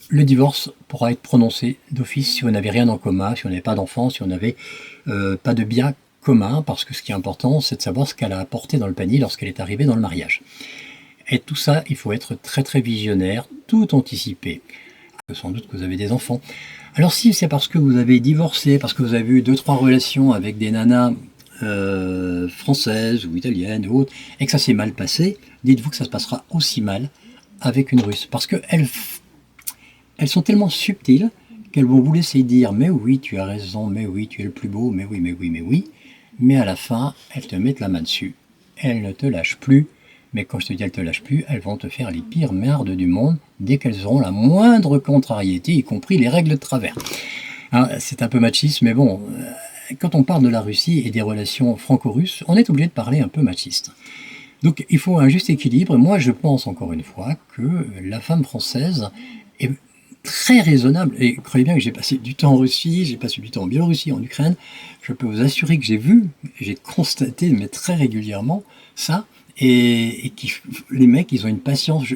le divorce pourra être prononcé d'office si vous n'avez rien en commun, si vous n'avez pas d'enfants, si vous n'avez pas de biens communs, parce que ce qui est important, c'est de savoir ce qu'elle a apporté dans le panier lorsqu'elle est arrivée dans le mariage. Et tout ça, il faut être très très visionnaire, tout anticiper. Sans doute que vous avez des enfants. Alors si c'est parce que vous avez divorcé, parce que vous avez eu 2-3 relations avec des nanas françaises ou italiennes ou autres, et que ça s'est mal passé, dites-vous que ça se passera aussi mal avec une russe. Parce qu'elles sont tellement subtiles qu'elles vont vous laisser dire « mais oui, tu as raison, mais oui, tu es le plus beau, mais oui, mais oui, mais oui », mais à la fin, elles te mettent la main dessus. Elles ne te lâchent plus. Mais quand je te dis elles te lâchent plus, elles vont te faire les pires merdes du monde dès qu'elles auront la moindre contrariété, y compris les règles de travers. C'est un peu machiste, mais bon, quand on parle de la Russie et des relations franco-russes, on est obligé de parler un peu machiste. Donc il faut un juste équilibre. Moi, je pense encore une fois que la femme française est très raisonnable. Et croyez bien que j'ai passé du temps en Russie, j'ai passé du temps en Biélorussie, en Ukraine. Je peux vous assurer que j'ai constaté, mais très régulièrement, ça. Et les mecs, ils ont une patience.